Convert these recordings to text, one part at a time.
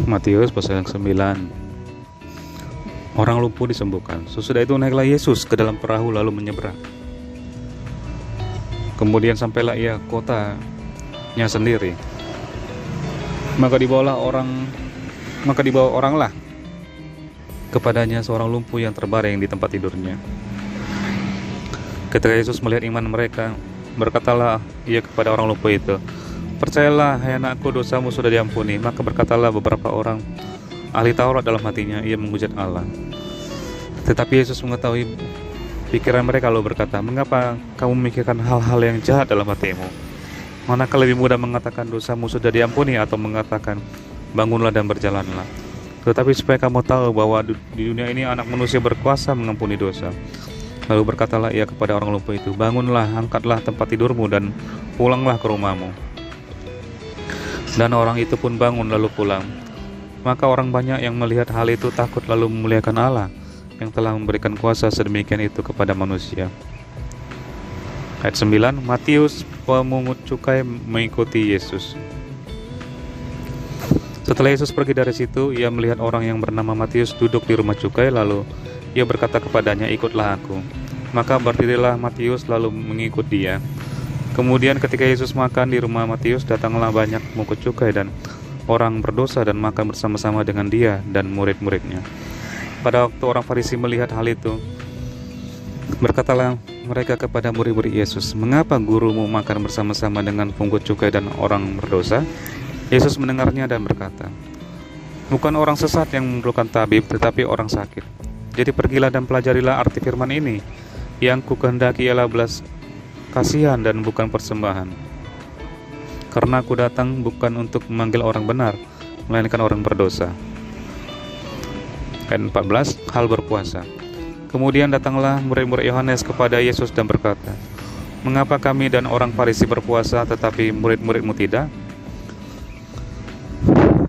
Matius pasal yang 9. Orang lumpuh disembuhkan. Sesudah itu naiklah Yesus ke dalam perahu lalu menyeberang. Kemudian sampailah ia kotanya sendiri. Maka dibawa oranglah kepadanya seorang lumpuh yang terbaring di tempat tidurnya. Ketika Yesus melihat iman mereka, berkatalah ia kepada orang lumpuh itu, "Percayalah, hai anakku, dosamu sudah diampuni." Maka berkatalah beberapa orang ahli Taurat dalam hatinya, ia menghujat Allah. Tetapi Yesus mengetahui pikiran mereka lalu berkata, "Mengapa kamu memikirkan hal-hal yang jahat dalam hatimu? Manakah lebih mudah mengatakan dosamu sudah diampuni atau mengatakan bangunlah dan berjalanlah? Tetapi supaya kamu tahu bahwa di dunia ini anak manusia berkuasa mengampuni dosa." Lalu berkatalah ia kepada orang lumpuh itu, "Bangunlah, angkatlah tempat tidurmu dan pulanglah ke rumahmu." Dan orang itu pun bangun lalu pulang. Maka orang banyak yang melihat hal itu takut lalu memuliakan Allah yang telah memberikan kuasa sedemikian itu kepada manusia. Ayat 9, Matius, pemungut cukai, mengikuti Yesus. Setelah Yesus pergi dari situ, ia melihat orang yang bernama Matius duduk di rumah cukai, lalu ia berkata kepadanya, "Ikutlah aku." Maka berdirilah Matius lalu mengikut dia. Kemudian ketika Yesus makan di rumah Matius, datanglah banyak pemungut cukai dan orang berdosa dan makan bersama-sama dengan dia dan murid-muridnya. Pada waktu orang Farisi melihat hal itu, berkatalah mereka kepada murid-murid Yesus, "Mengapa gurumu makan bersama-sama dengan pungut cukai dan orang berdosa?" Yesus mendengarnya dan berkata, "Bukan orang sesat yang memerlukan tabib, tetapi orang sakit. Jadi pergilah dan pelajarilah arti firman ini, yang ku kehendaki ialah belas kasihan dan bukan persembahan. Karena aku datang bukan untuk memanggil orang benar, melainkan orang berdosa." Ayat 14, hal berpuasa. Kemudian datanglah murid-murid Yohanes kepada Yesus dan berkata, "Mengapa kami dan orang Farisi berpuasa tetapi murid-muridmu tidak?"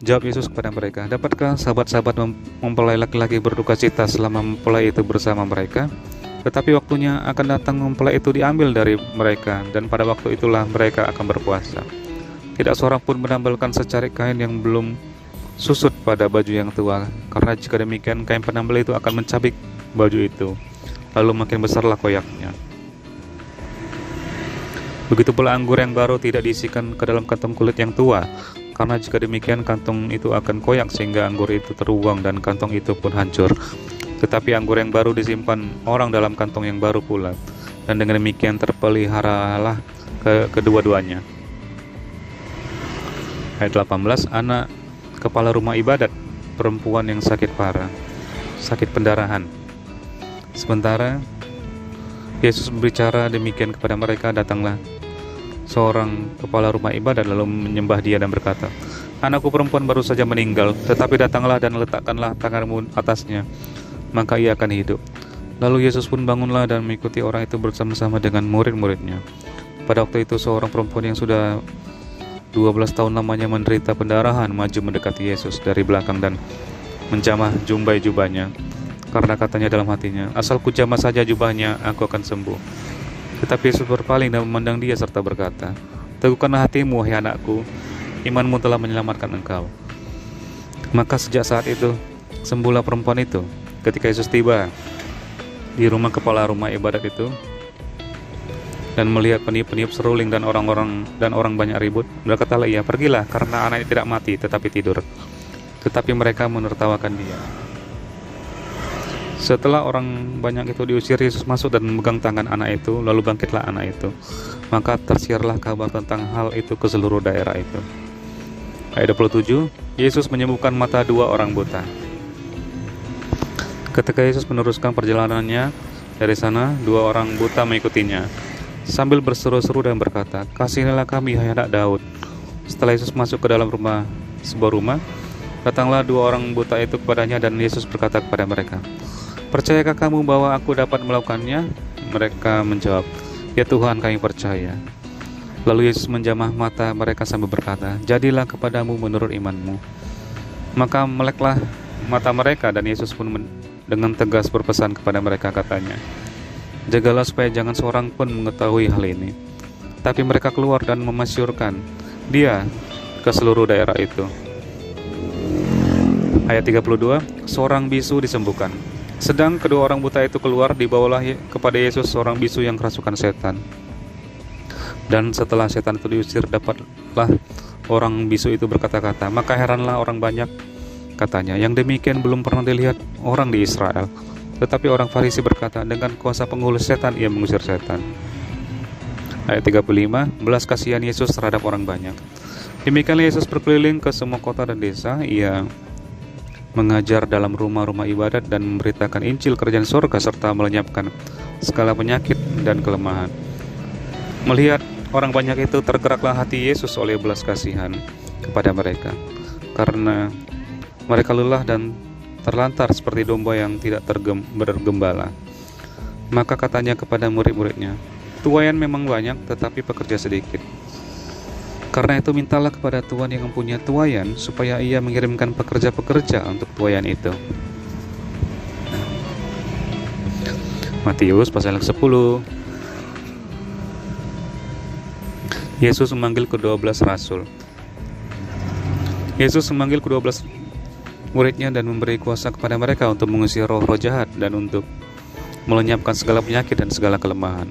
Jawab Yesus kepada mereka, "Dapatkah sahabat-sahabat mempelai laki-laki berduka cita selama mempelai itu bersama mereka? Tetapi waktunya akan datang mempelai itu diambil dari mereka, dan pada waktu itulah mereka akan berpuasa. Tidak seorang pun menambalkan secarik kain yang belum susut pada baju yang tua, karena jika demikian kain penambal itu akan mencabik baju itu, lalu makin besarlah koyaknya. Begitu pula anggur yang baru tidak diisikan ke dalam kantong kulit yang tua, karena jika demikian kantong itu akan koyak sehingga anggur itu terbuang dan kantong itu pun hancur. Tetapi anggur yang baru disimpan orang dalam kantong yang baru pula, dan dengan demikian terpeliharalah kedua-duanya." Ayat 18, anak kepala rumah ibadat perempuan yang sakit parah, sakit pendarahan. Sementara Yesus berbicara demikian kepada mereka, datanglah seorang kepala rumah ibadat lalu menyembah dia dan berkata, "Anakku perempuan baru saja meninggal, tetapi datanglah dan letakkanlah tanganmu atasnya, maka ia akan hidup." Lalu Yesus pun bangunlah dan mengikuti orang itu bersama-sama dengan murid-muridnya. Pada waktu itu seorang perempuan yang sudah 12 tahun lamanya menderita pendarahan maju mendekati Yesus dari belakang dan menjamah jumbai jubahnya, karena katanya dalam hatinya, "Asal ku jamah saja jubahnya, aku akan sembuh." Tetapi Yesus berpaling dan memandang dia serta berkata, "Teguhkanlah hatimu, hai anakku, imanmu telah menyelamatkan engkau." Maka sejak saat itu sembuhlah perempuan itu. Ketika Yesus tiba di rumah kepala rumah ibadat itu dan melihat peniup-peniup seruling dan orang banyak ribut, berkatalah ia, "Pergilah, karena anaknya tidak mati tetapi tidur." Tetapi mereka menertawakan dia. Setelah orang banyak itu diusir, Yesus masuk dan memegang tangan anak itu, lalu bangkitlah anak itu. Maka tersiarlah kabar tentang hal itu ke seluruh daerah itu. Ayat 27, Yesus menyembuhkan mata 2 orang buta. Ketika Yesus meneruskan perjalanannya dari sana, 2 orang buta mengikutinya, sambil berseru-seru dan berkata, "Kasihanilah kami, hai anak Daud." Setelah Yesus masuk ke dalam sebuah rumah, datanglah 2 orang buta itu kepadanya dan Yesus berkata kepada mereka, "Percayakah kamu bahwa aku dapat melakukannya?" Mereka menjawab, "Ya Tuhan, kami percaya." Lalu Yesus menjamah mata mereka sambil berkata, "Jadilah kepadamu menurut imanmu." Maka meleklah mata mereka dan Yesus pun dengan tegas berpesan kepada mereka, katanya, "Jagalah supaya jangan seorang pun mengetahui hal ini." Tapi mereka keluar dan memasyurkan dia ke seluruh daerah itu. Ayat 32, seorang bisu disembuhkan. Sedang kedua orang buta itu keluar, dibawalah kepada Yesus seorang bisu yang kerasukan setan. Dan setelah setan itu diusir, dapatlah orang bisu itu berkata-kata. Maka heranlah orang banyak, katanya, yang demikian belum pernah dilihat orang di Israel. Tetapi orang Farisi berkata, dengan kuasa penghulu setan ia mengusir setan. Ayat 35, belas kasihan Yesus terhadap orang banyak. Demikianlah Yesus berkeliling ke semua kota dan desa. Ia mengajar dalam rumah-rumah ibadat dan memberitakan Injil kerajaan surga serta melenyapkan segala penyakit dan kelemahan. Melihat orang banyak itu, tergeraklah hati Yesus oleh belas kasihan kepada mereka, karena mereka lelah dan terlantar seperti domba yang tidak bergembala. Maka katanya kepada murid-muridnya, tuaian memang banyak, tetapi pekerja sedikit. Karena itu mintalah kepada Tuhan yang mempunyai tuaian, supaya ia mengirimkan pekerja-pekerja untuk tuaian itu. Matius pasal 10. Yesus memanggil ke-12 rasul. Yesus memanggil ke-12 muridnya dan memberi kuasa kepada mereka untuk mengusir roh-roh jahat dan untuk melenyapkan segala penyakit dan segala kelemahan.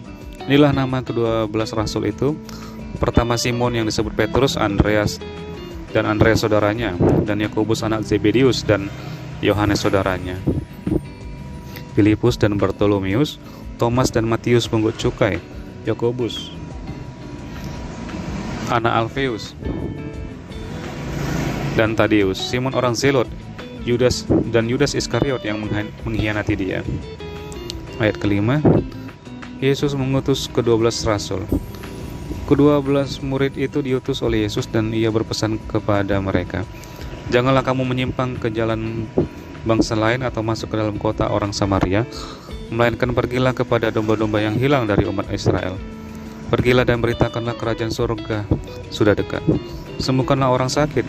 Inilah nama ke-12 rasul itu. Pertama Simon yang disebut Petrus, Andreas saudaranya, dan Yakobus anak Zebedius dan Yohanes saudaranya, Filipus dan Bartolomeus, Thomas dan Matius pungut cukai, Yakobus anak Alfeus dan Tadeus, Simon orang Zelot, Yudas Iskariot yang mengkhianati dia. Ayat kelima, Yesus mengutus ke-12 rasul. Ke-12 murid itu diutus oleh Yesus dan ia berpesan kepada mereka, janganlah kamu menyimpang ke jalan bangsa lain atau masuk ke dalam kota orang Samaria, melainkan pergilah kepada domba-domba yang hilang dari umat Israel. Pergilah dan beritakanlah kerajaan surga sudah dekat. Sembuhkanlah orang sakit,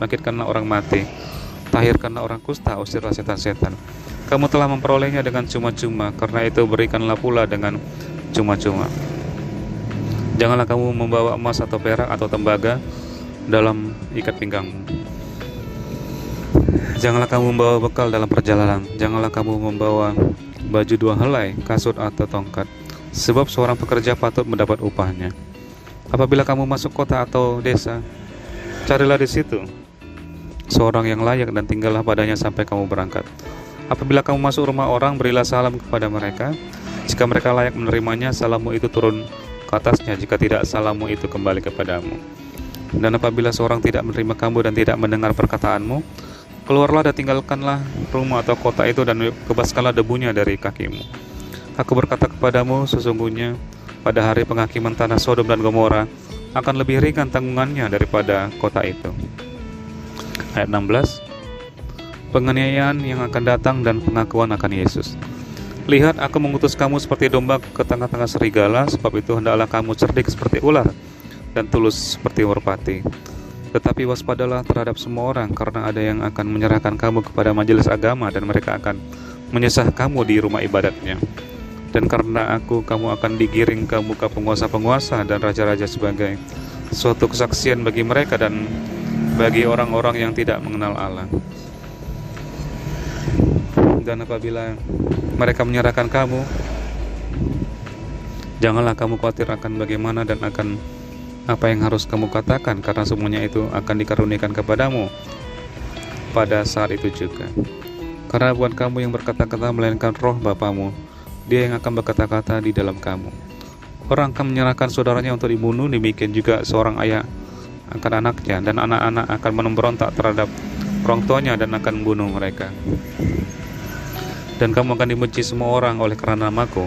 bangkitkanlah orang mati, tahirkanlah orang kusta, usirlah setan-setan. Kamu telah memperolehnya dengan cuma-cuma, karena itu berikanlah pula dengan cuma-cuma. Janganlah kamu membawa emas atau perak atau tembaga dalam ikat pinggangmu. Janganlah kamu membawa bekal dalam perjalanan. Janganlah kamu membawa baju 2 helai, kasut atau tongkat. Sebab seorang pekerja patut mendapat upahnya. Apabila kamu masuk kota atau desa, carilah di situ seorang yang layak dan tinggallah padanya sampai kamu berangkat. Apabila kamu masuk rumah orang, berilah salam kepada mereka. Jika mereka layak menerimanya, salammu itu turun ke atasnya. Jika tidak, salammu itu kembali kepadamu. Dan apabila seorang tidak menerima kamu dan tidak mendengar perkataanmu, keluarlah dan tinggalkanlah rumah atau kota itu dan kebaskanlah debunya dari kakimu. Aku berkata kepadamu, sesungguhnya pada hari penghakiman tanah Sodom dan Gomora akan lebih ringan tanggungannya daripada kota itu. Ayat 16, penganiayaan yang akan datang dan pengakuan akan Yesus. Lihat, aku mengutus kamu seperti domba ke tengah-tengah serigala, sebab itu hendaklah kamu cerdik seperti ular dan tulus seperti merpati. Tetapi waspadalah terhadap semua orang, karena ada yang akan menyerahkan kamu kepada majelis agama dan mereka akan menyesah kamu di rumah ibadatnya. Dan karena aku, kamu akan digiring ke muka penguasa-penguasa dan raja-raja sebagai suatu kesaksian bagi mereka dan bagi orang-orang yang tidak mengenal Allah. Dan apabila mereka menyerahkan kamu, janganlah kamu khawatir akan bagaimana dan akan apa yang harus kamu katakan, karena semuanya itu akan dikaruniakan kepadamu pada saat itu juga. Karena bukan kamu yang berkata-kata, melainkan Roh Bapamu, Dia yang akan berkata-kata di dalam kamu. Orang akan menyerahkan saudaranya untuk dibunuh, demikian juga seorang ayah akan anaknya, dan anak-anak akan memberontak terhadap orang tuanya dan akan membunuh mereka. Dan kamu akan dibenci semua orang oleh karena namaku,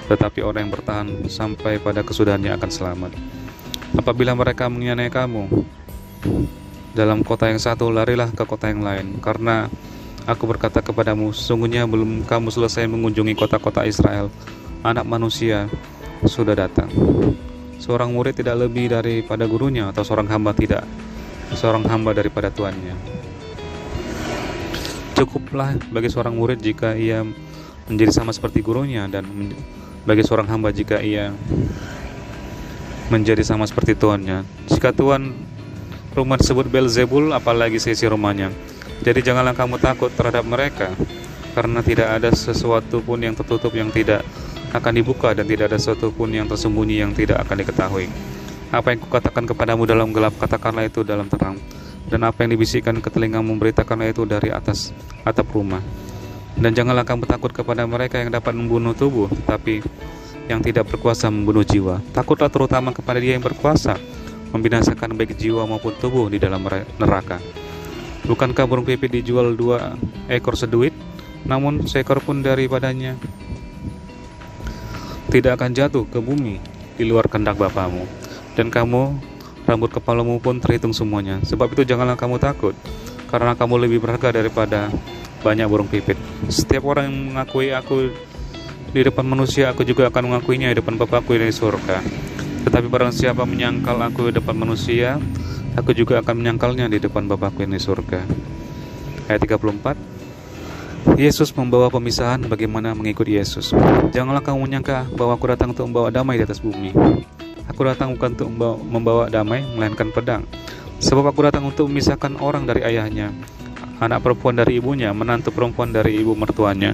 tetapi orang yang bertahan sampai pada kesudahannya akan selamat. Apabila mereka menganiaya kamu dalam kota yang satu, larilah ke kota yang lain, karena aku berkata kepadamu, sesungguhnya belum kamu selesai mengunjungi kota-kota Israel, Anak Manusia sudah datang. Seorang murid tidak lebih daripada gurunya, atau seorang hamba daripada tuannya. Cukuplah bagi seorang murid jika ia menjadi sama seperti gurunya, dan bagi seorang hamba jika ia menjadi sama seperti tuannya. Jika tuan rumah disebut Beelzebul, apalagi seisi rumahnya. Jadi janganlah kamu takut terhadap mereka, karena tidak ada sesuatu pun yang tertutup yang tidak akan dibuka, dan tidak ada sesuatu pun yang tersembunyi yang tidak akan diketahui. Apa yang kukatakan kepadamu dalam gelap, katakanlah itu dalam terang, dan apa yang dibisikkan ke telingamu, beritakanlah itu dari atas atap rumah. Dan janganlah kamu takut kepada mereka yang dapat membunuh tubuh, tetapi yang tidak berkuasa membunuh jiwa. Takutlah terutama kepada Dia yang berkuasa membinasakan baik jiwa maupun tubuh di dalam neraka. Bukankah burung pipit dijual 2 ekor seduit? Namun seekor pun daripadanya tidak akan jatuh ke bumi di luar kehendak Bapamu. Dan kamu, rambut kepalamu pun terhitung semuanya. Sebab itu janganlah kamu takut, karena kamu lebih berharga daripada banyak burung pipit. Setiap orang yang mengakui aku di depan manusia, aku juga akan mengakuinya di depan Bapa-Ku di surga. Tetapi barang siapa menyangkal aku di depan manusia, aku juga akan menyangkalnya di depan Bapa-Ku yang di surga. Ayat 34. Yesus membawa pemisahan bagaimana mengikuti Yesus. Janganlah kamu menyangka bahwa aku datang untuk membawa damai di atas bumi. Aku datang bukan untuk membawa damai, melainkan pedang. Sebab aku datang untuk memisahkan orang dari ayahnya, anak perempuan dari ibunya, menantu perempuan dari ibu mertuanya,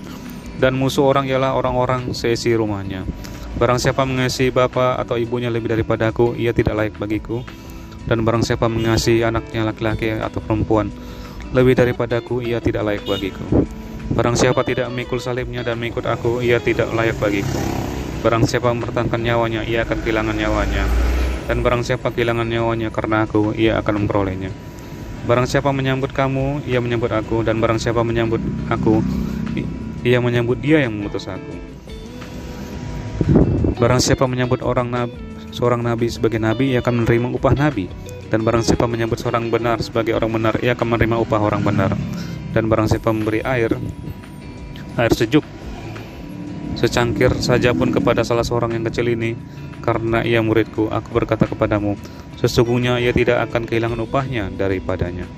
dan musuh orang ialah orang-orang seisi rumahnya. Barang siapa mengasihi bapa atau ibunya lebih daripada aku, ia tidak layak bagiku. Dan barang siapa mengasihi anaknya laki-laki atau perempuan lebih daripadaku, ia tidak layak bagiku. Barang siapa tidak memikul salibnya dan mengikut aku, ia tidak layak bagiku. Barang siapa mempertahankan nyawanya, ia akan kehilangan nyawanya. Dan barang siapa kehilangan nyawanya karena aku, ia akan memperolehnya. Barang siapa menyambut kamu, ia menyambut aku. Dan barang siapa menyambut aku, ia menyambut Dia yang mengutus aku. Barang siapa menyambut seorang nabi sebagai nabi, ia akan menerima upah nabi. Dan barang siapa menyambut seorang benar sebagai orang benar, ia akan menerima upah orang benar. Dan barang siapa memberi air sejuk secangkir saja pun kepada salah seorang yang kecil ini, karena ia muridku, aku berkata kepadamu, sesungguhnya ia tidak akan kehilangan upahnya daripadanya.